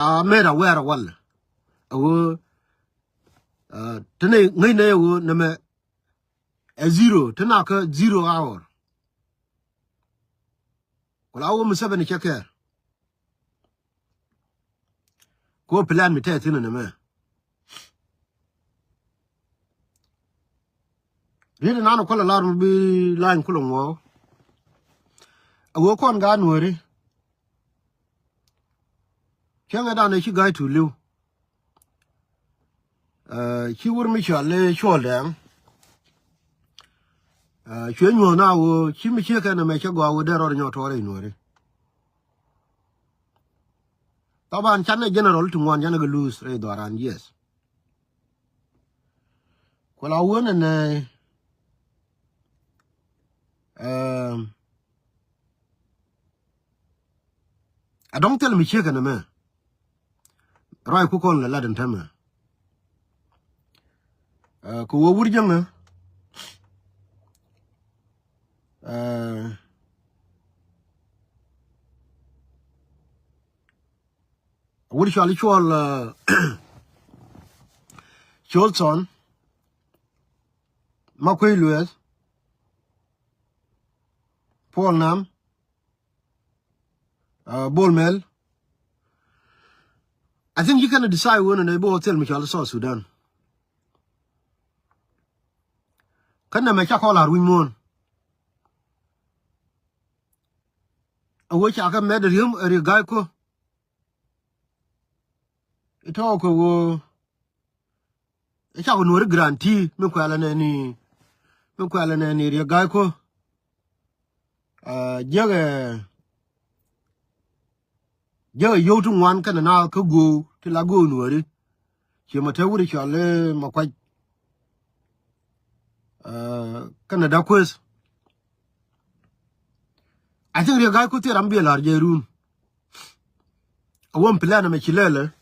made aware wall. Awo tene ngai ne wo na me a zero tena ka 0 hour. Wala wo musaba ni cheke. Ko plan mi te tene na me. Rede nano kola lar bi line kulo ngo. Awo kon ga nuere. Kenga da ne shi gai to liu. Chi wur mi chale sholdam. Chwe nyo na wo chi mi cheke na me chagwa wo dero nyo tore nuere. Taban chane general to one jana ga lose re doran yes. Kola wona ne I don't tell me cheke na me. Rai ku kon la laden tama. Ko wo wur janga. Wur shali chol Cholson Makwe Lues Paul Nam Bolmel. I think you can decide when and able tell me South Sudan. Can I make a call our women? I wish I can meet him a guy. It all go. It's our no grantee, no quellan any guy. Jaga yotu one can now go to Lagoon worry. She matawuri shall my quite Canada quiz. I think the guy could tell be a large room. I won't plan a machilele.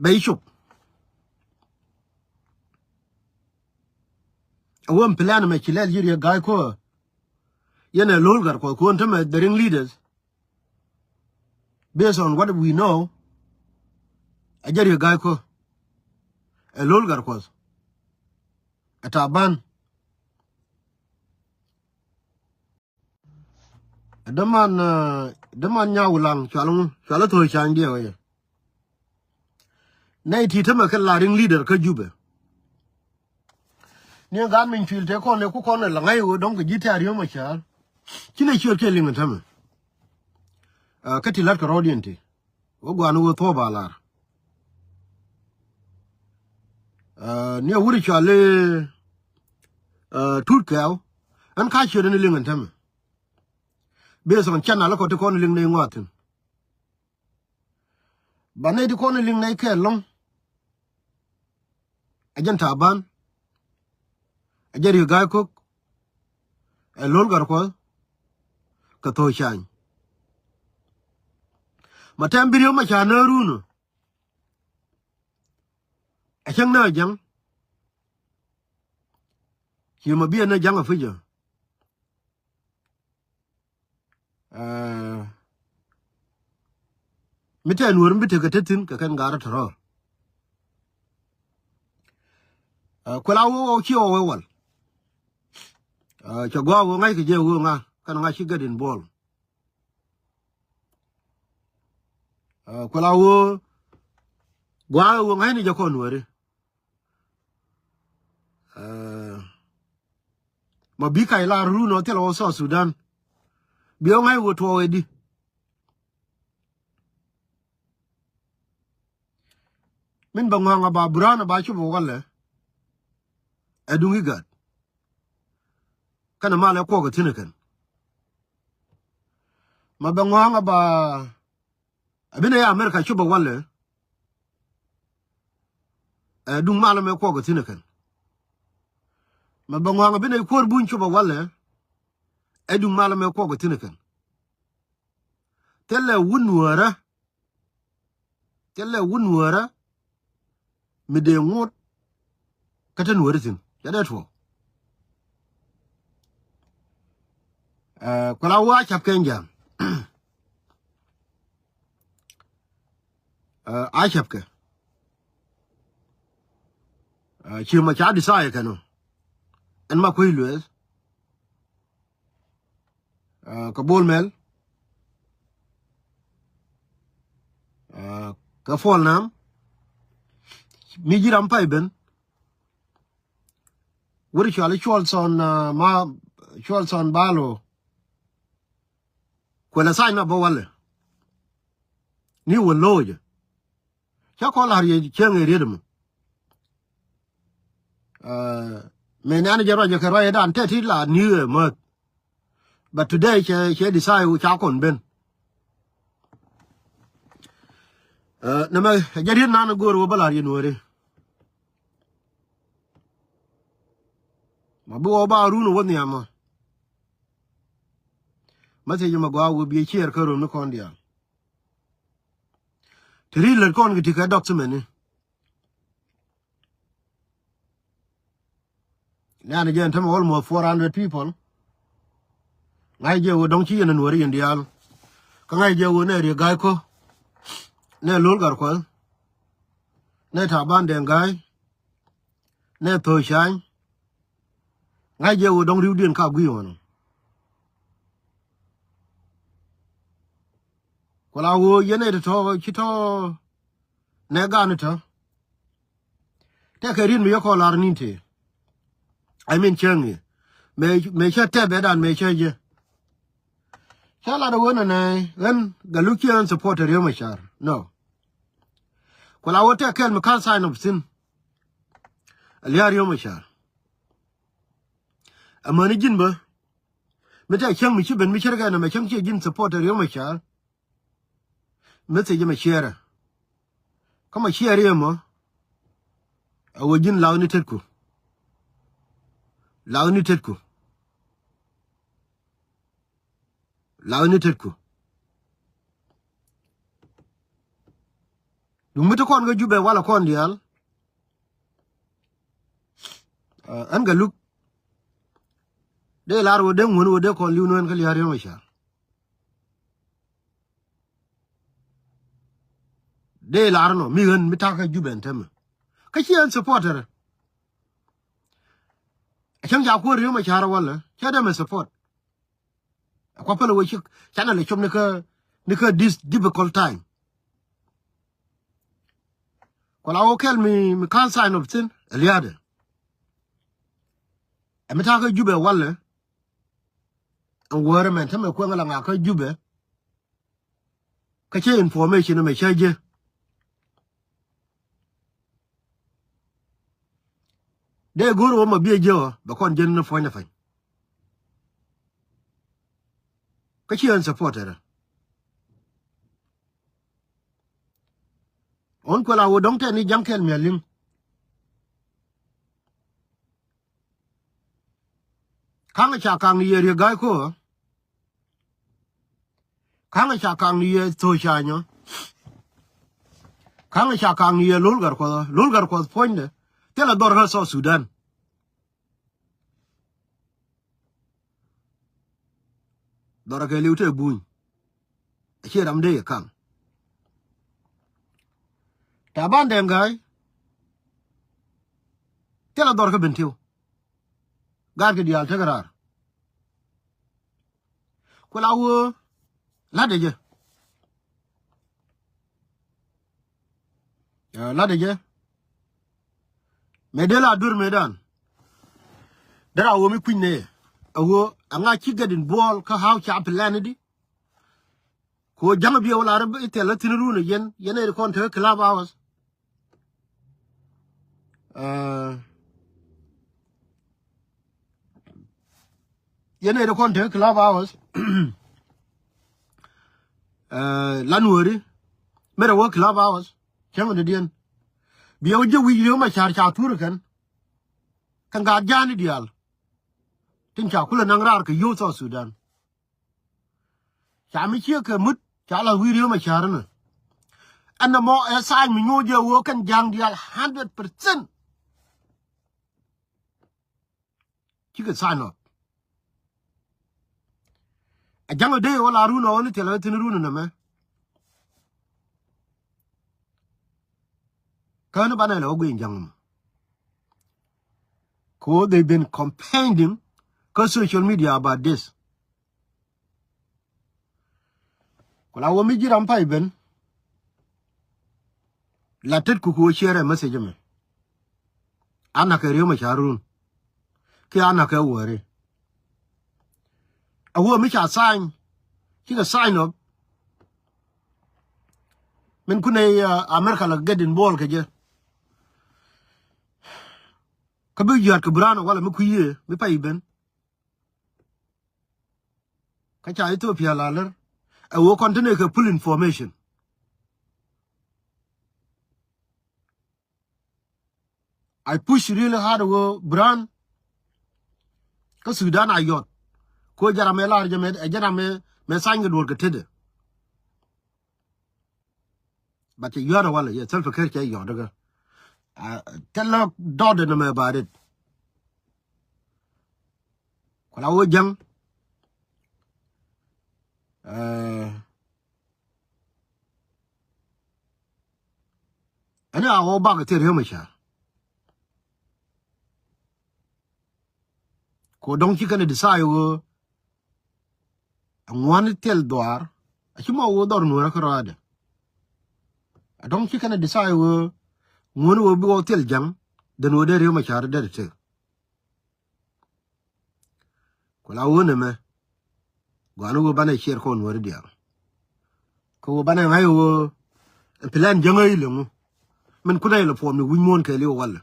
Bishop. I won't plan a machilele, you guy call. Yena lolgar ko quantum the ring leaders. Based on what we know, I get a guy ko a lolgar was a taban. The man yawlang chalato chang dear. Night he tamaka ring leader kajube. Near Garmin field take on the cook on a langai don't get guitar my child. Chile sure killing a time. Catilat Carodianti. Oguan with Tobalar. Near Woodichale Turkel and catch you in a ling time. Based on channel to corner ling water. But nay the corner ling like long. Agent Taban. A jerry guy cook. A lolgar call. Kato shine. Matam video machana runo. A chang na jang. You may be a young of figure. Mitan wouldn't be taken, can guard at all. Kulawo, Kio, well. Chagua will make a jewel. Can I get in ball? Kulawo, Gua will manage your conway. Mabika la Runo tell also Sudan. Beyond I would already. Min bangong about Brown about you, Walla. I do we got. Can a mala quagga tinakan. Mabangong about I've been a America Chuba Walla. I do malame quagga tinakan. Mabangong a been a poor boon Chuba Walla. I do malame quagga tinakan. Tell a wound me de won't cut an word. That's all. Kula watch up Kenya. I have ke chi ma cha decide ke no en ma koi lues ka bol mel ka fol nam mi jiram pai ben wori chale chol son ma chol son balo ko la sai na bo wale ni wo loje cha ko la ye cheng e redum me nan jero je ka ro dan te ti la ni mo but today che decide u cha kon ben na ma jadi nan go ro bala ye no re ma bo ba ru no woni ama ma se ma gwa wo bi cher ka ro no kon dia tri le kon ki ka document ni nan je tam almost 400 people ngai je wo dong chi na no re indial ka ngai je wo ne ri gai ko ne lul gar ko ne ta ban den gai ne to shang ngai je wo dong riu dien ka gwi won ko la wo ye ne to chi to ne ga ne to te ke rin mi ko lar nin te I mean chang me cha te be dan me cha je cha la do wona ne ren ga lu kian support re ma char no ko la wo te ken me kan sign of sin aliar yo ma char amani jin ba me ta chang mi chi ben mi char ga na me chang chi jin support re ma char me se je ma share ko ma share yo mo a wo jin law ni tet ko law ni tet ko dum mi to kon ga jube wala kon dial an ga luk de lar wo den won wo de kon liu non ka liar yo ma char de lar no mi gan mi ta ka jube tem ka chi an supporter chang ja ko riyo ma chara wala cha da me support ko pele wo chi chana le chom ne ka this difficult time ko la o kel mi kan sign of sin eliade e mi ta ka jube wala an wore men tame ko ngala nga ka jube ka che information me cheje de goro ma bie jo ba kon jen no fo na fa ka chi an supporter on ko la wo dong te ni jankel me lim kang cha kang ni ye ga ko kang cha kang ni ye to cha nyo kang cha kang ni ye lul gar ko point de te la dor ha so Sudan dor ke liu te buñ che ram de kang ta ban dem gai te la dor ka bentiu gar ke dial te garar ko la wo la de je me de la dur medan dara wo mi kunne awo anga ci gadin bol ka haw ci plan di ko jang bi wala rab ite la tinru ne yene ko te club hours yene ko te club hours lanwori mera wo club hours chama de dien bi o je wi yo ma char cha tur kan ga jani dial tin cha kula nang rar ke yo so Sudan cha mi che ke mut cha la wi yo ma char na an mo e sa mi ngo je wo kan jang dial 100% ki ke sa no a jang de wala ru no ni tele tin ru na me Kana bana lo gwin jang. Ko they've been campaigning cause social media about this. Kola wo mi jiram pa ben. La tet ku ko share message me. Ana ka riyo ma Harun. Ki ana ka wore. Awo mi cha sign. Ki ka sign up. Men kune America la get involved ke je. Ka bi yar ka brana wala mi kuye mi pa ben. Ka cha Ethiopia la ler. Awo continue ka pull information. I push really hard wo brand ka Sudan ayot. Ko jarame la jarame me sign the work tede. But you are wala ya self care ke yo daga. Tell daughter no me about it. Kola wo jang ana awo ba ka tere ma sha. Ko don ki kana decide wo ngwan tel doar akimo wo dor no ka rada. Don ki kana decide wo ngwan wo bi wo tel jang den wo dere ma sha da te. Kola wo ne me gwanu wo bana share ko no dia. Ko wo bana ngai wo plan jangai le mu. Men kuna ile form ni wimon ke le wala.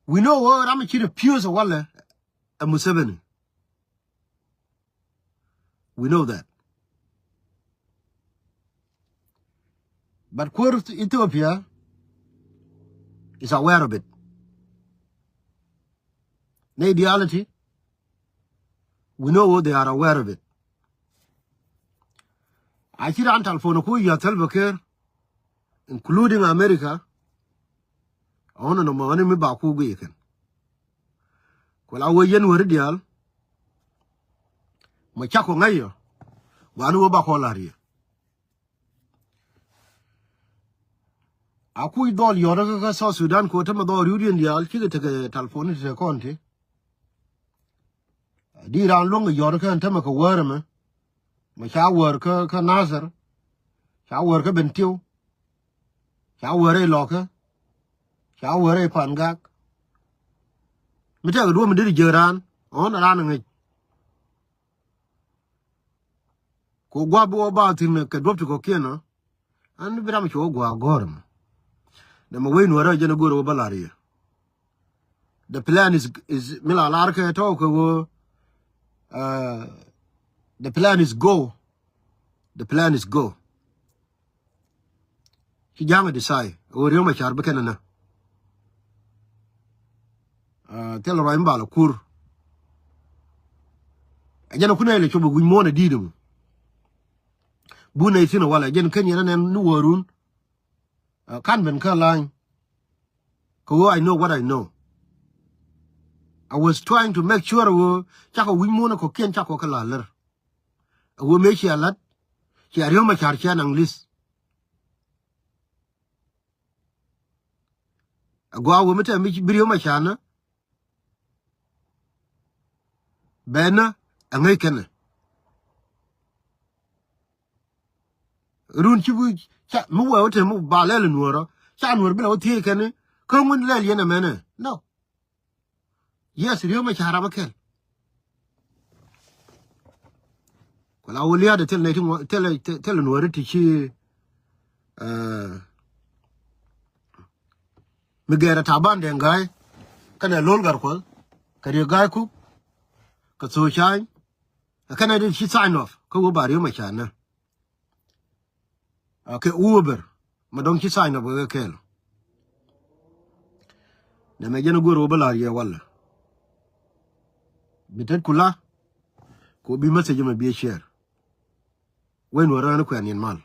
We know what I'm actually pure wala a Museveni. We know that. But quote Ethiopia is aware of it. In ideality, we know they are aware of it. I see on telephone who you tell care, including America. I want to know money me back who we can. Well, I will yen word deal. My chako ngayo. One over Bacolari. I could all your South Sudan quota Mado Rudian deal, kill it a telephone to the county. Did I long a Yorka and Tamaka worm? My shall worker, Nazar. Shall work a bentil. Shall worry locker. Shall worry pangak. Me tell a woman did it Jeran on running it. Ko gwabo about him a drop to cocaine and be sure go gorm. The way no region go over Balaria. The plan is Mila Larka talk the plan is go. The plan is go. He young decide or Yoma Charbacanana. Tell her I'm Balakur. And Yanakuna Chubu we more a deedum. Buna is in a while again Kenyan and Nuwarun. Can't be line. I know what I know. I was trying to make sure we Chako Wimona Cocaine Chako Kalaler. We make a lot. She are Yoma Charchan and list. A go with a Bioma Chana. Bena and Maken. Run Chibu Chat move out and move Balel and Wara. Chan will be out here, can it? Come with Lely in a manner. No. Yes, Yoma Charamakel. Well, I will hear the tell and worry to she Megara Taban and guy. Can a longer call? Can you guy cook? Got so shine. I can't she sign off. Go about Yoma Chana. Okay, Uber. Madam she sign up with a kill. The Majano go over la ya walla. Bitet kula could be message me be a share. When we're on a quanian mal.